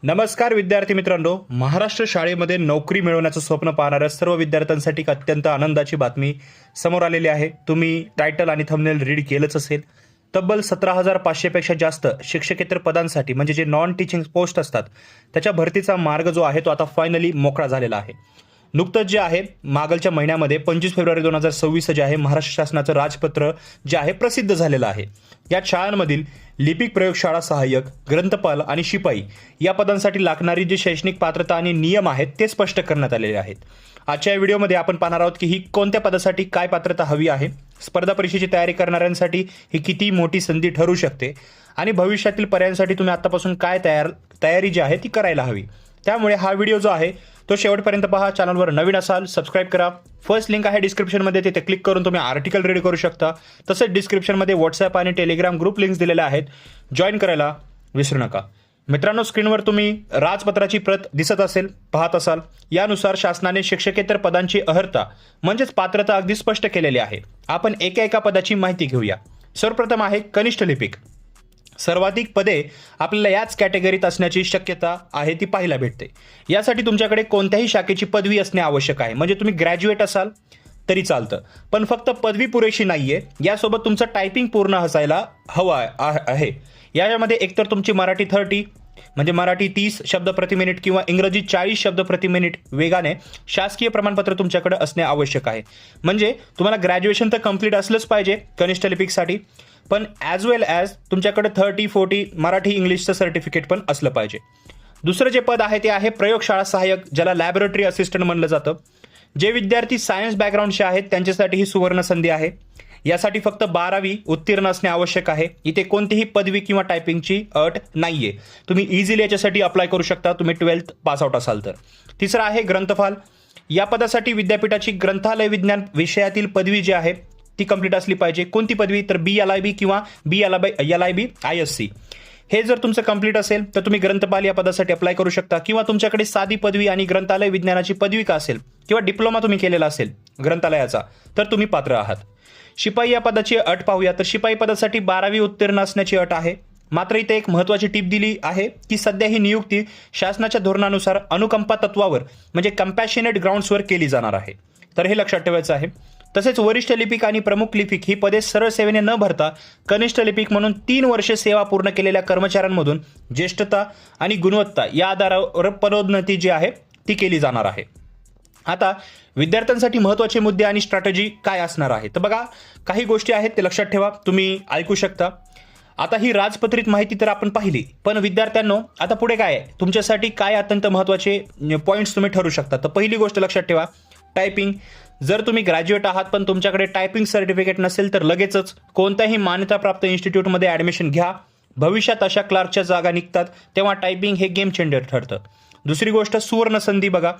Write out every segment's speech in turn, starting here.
नमस्कार विद्यार्थी मित्रांनो, महाराष्ट्र शाळेमध्ये नोकरी मिळवण्याचं स्वप्न पाहणाऱ्या सर्व विद्यार्थ्यांसाठी एक अत्यंत आनंदाची बातमी समोर आलेली आहे। तुम्ही टायटल आणि थंबनेल रीड केलंच असेल। तब्बल 17,500 पेक्षा जास्त शिक्षकेतर पदांसाठी म्हणजे जे नॉन टीचिंग पोस्ट असतात त्याच्या भरतीचा मार्ग जो आहे तो आता फायनली मोकळा झालेला आहे। नुकतंच जे आहे मागलच्या महिन्यामध्ये 25 फेब्रुवारी 2026 जे आहे महाराष्ट्र शासनाचं राजपत्र जे आहे प्रसिद्ध झालेलं आहे। या शाळांमधील लिपिक प्रयोगशाळा सहाय्यक, ग्रंथपाल आणि शिपाई या पदांसाठी लागणारी जी शैक्षणिक पात्रता आणि नियम आहेत ते स्पष्ट करण्यात आलेले आहेत। आजच्या व्हिडिओमध्ये आपण पाहणार आहोत की ही कोणत्या पदासाठी काय पात्रता हवी आहे, स्पर्धा परीक्षेची तयारी करणाऱ्यांसाठी ही किती मोठी संधी ठरू शकते आणि भविष्यातील पर्यायांसाठी तुम्ही आतापासून काय तयारी जी आहे ती करायला हवी। त्यामुळे हा व्हिडिओ जो आहे तो शेवटपर्यंत पहा। चॅनलवर नवीन असाल सबस्क्राइब करा। फर्स्ट लिंक आहे डिस्क्रिप्शनमध्ये, तिथे क्लिक करून तुम्ही आर्टिकल रीड करू शकता। तसेच डिस्क्रिप्शनमध्ये व्हॉट्सअप आणि टेलिग्राम ग्रुप लिंक्स दिलेले आहेत, जॉईन करायला विसरू नका। मित्रांनो, स्क्रीनवर तुम्ही राजपत्राची प्रत दिसत असेल, पाहत असाल। यानुसार शासनाने शिक्षकेतर पदांची अर्हता म्हणजेच पात्रता अगदी स्पष्ट केलेली आहे। आपण एका पदाची माहिती घेऊया। सर्वप्रथम आहे कनिष्ठ लिपिक। सर्वाधिक पदे आपल्याला याच कॅटेगरीत असण्याची शक्यता आहे ती पाहायला भेटते। यासाठी तुमच्याकडे कोणत्याही शाखेची पदवी असणे आवश्यक आहे, म्हणजे तुम्ही ग्रॅज्युएट असाल तरी चालतं, पण फक्त पदवी पुरेशी नाहीये, यासोबत तुमचं टायपिंग पूर्ण असायला हवं आहे। यामध्ये एकतर तुमची मराठी 30 म्हणजे मराठी 30 शब्द प्रति मिनिट किंवा इंग्रजी 40 शब्द प्रति मिनिट वेगाने शासकीय प्रमाणपत्र तुमच्याकडे असणे आवश्यक आहे। म्हणजे तुम्हाला ग्रॅज्युएशन तर कंप्लीट असलंच पाहिजे कनिष्ठ लिपिकसाठी, पण ॲज वेल ॲज तुमच्याकडे 30-40 मराठी इंग्लिशचं सर्टिफिकेट पण असलं पाहिजे। दुसरं जे पद आहे ते आहे प्रयोगशाळा सहाय्यक, ज्याला लॅबोरेटरी असिस्टंट म्हणलं जातं। जे विद्यार्थी सायन्स बॅकग्राऊंडचे आहेत त्यांच्यासाठी ही सुवर्ण संधी आहे। यासाठी फक्त 12वी उत्तीर्ण असणे आवश्यक आहे। इथे कोणतीही पदवी किंवा टायपिंगची अट नाहीये, तुम्ही इझिली याच्यासाठी अप्लाय करू शकता, तुम्ही 12th पास आउट असाल तर। तिसरं आहे ग्रंथपाल। या पदासाठी विद्यापीठाची ग्रंथालय विज्ञान विषयातील पदवी जी आहे ती कंप्लीट असली पाहिजे। कोणती पदवी तर BLIB किंवा BLIB ISC। हे जर तुमचं कंप्लीट असेल तर तुम्ही ग्रंथपाल या पदासाठी अप्लाय करू शकता, किंवा तुमच्याकडे साधी पदवी आणि ग्रंथालय विज्ञानाची पदविका असेल किंवा डिप्लोमा तुम्ही केलेला असेल ग्रंथालयाचा तर तुम्ही पात्र आहात। शिपाई या पदाची अट पाहूया, तर शिपाई पदासाठी 12वी उत्तीर्ण असण्याची अट आहे। मात्र इथे एक महत्त्वाची टिप दिली आहे की सध्या ही नियुक्ती शासनाच्या धोरणानुसार अनुकंपा तत्वावर म्हणजे कंपॅशनेट ग्राउंड्सवर केली जाणार आहे, तर हे लक्षात ठेवायचं आहे। तसेच वरिष्ठ लिपिक आणि प्रमुख लिपिक ही पदे सरळ सेवेने न भरता कनिष्ठ लिपिक म्हणून 3 वर्षे सेवा पूर्ण केलेल्या कर्मचाऱ्यांमधून ज्येष्ठता आणि गुणवत्ता या आधारावर पदोन्नती जी आहे ती केली जाणार आहे। आता विद्यार्थ्यांसाठी महत्त्वाचे मुद्दे आणि स्ट्रॅटेजी काय असणार आहे, तर बघा काही गोष्टी आहेत ते लक्षात ठेवा, तुम्ही ऐकू शकता। आता ही राजपत्रित माहिती तर आपण पाहिली, पण विद्यार्थ्यांनो आता पुढे काय आहे, तुमच्यासाठी काय अत्यंत महत्त्वाचे पॉईंट्स तुम्ही ठरू शकता। तर पहिली गोष्ट लक्षात ठेवा, टायपिंग। जर तुम्ही ग्रॅज्युएट आहात पण तुमच्याकडे टायपिंग सर्टिफिकेट नसेल तर लगेचच कोणत्याही मान्यताप्राप्त इन्स्टिट्यूटमध्ये ॲडमिशन घ्या। भविष्यात अशा क्लार्कच्या जागा निघतात तेव्हा टायपिंग हे गेम चेंजर ठरतं। दुसरी गोष्ट सुवर्ण संधी बघा,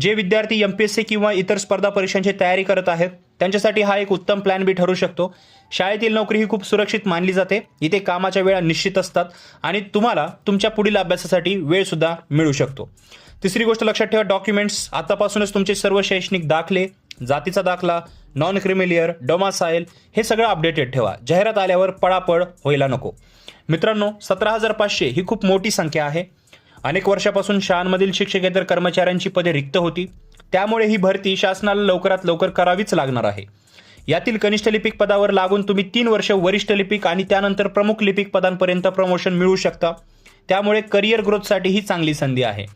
जे विद्यार्थी MPSC किंवा इतर स्पर्धा परीक्षांची तयारी करत आहेत त्यांच्यासाठी हा एक उत्तम प्लॅन बी ठरू शकतो। शाळेतील नोकरी ही खूप सुरक्षित मानली जाते, इथे कामाच्या वेळा निश्चित असतात आणि तुम्हाला तुमच्या पुढील अभ्यासासाठी वेळ सुद्धा मिळू शकतो। तिसरी गोष्ट लक्षात ठेवा, डॉक्युमेंट्स आतापासूनच तुमचे सर्व शैक्षणिक दाखले, जातीचा दाखला, नॉन क्रिमिलियर, डोमासाईल हे सगळं अपडेटेड ठेवा। जाहिरात आल्यावर पळापळ व्हायला नको। मित्रांनो, 17,500 ही खूप मोठी संख्या आहे। अनेक वर्षापासून शाळांमधील शिक्षकेतर कर्मचाऱ्यांची पदे रिक्त होती, त्यामुळे ही भरती शासनाला लवकरात लवकर करावीच लागणार आहे। यातील कनिष्ठ लिपिक पदावर लागून तुम्ही 3 वर्ष वरिष्ठ लिपिक आणि त्यानंतर प्रमुख लिपिक पदांपर्यंत प्रमोशन मिळू शकता, त्यामुळे करिअर ग्रोथसाठी ही चांगली संधी आहे।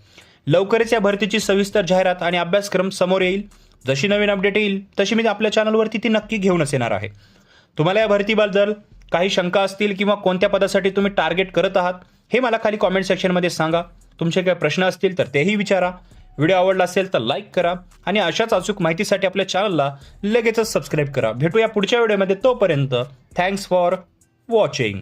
लवकरच या भरतीची सविस्तर जाहिरात आणि अभ्यासक्रम समोर येईल। जशी नवीन अपडेट येईल तशी मी आपल्या चॅनलवरती ती नक्की घेऊनच येणार आहे। तुम्हाला या भरतीबद्दल काही शंका असतील किंवा कोणत्या पदासाठी तुम्ही टार्गेट करत आहात हे मला खाली कॉमेंट सेक्शनमध्ये सांगा। तुमचे काही प्रश्न असतील तर तेही विचारा। व्हिडिओ आवडला असेल तर लाईक करा आणि अशाच अचूक माहितीसाठी आपल्या चॅनलला लगेचच सबस्क्राईब करा। भेटूया पुढच्या व्हिडिओमध्ये, तोपर्यंत थँक्स फॉर वॉचिंग।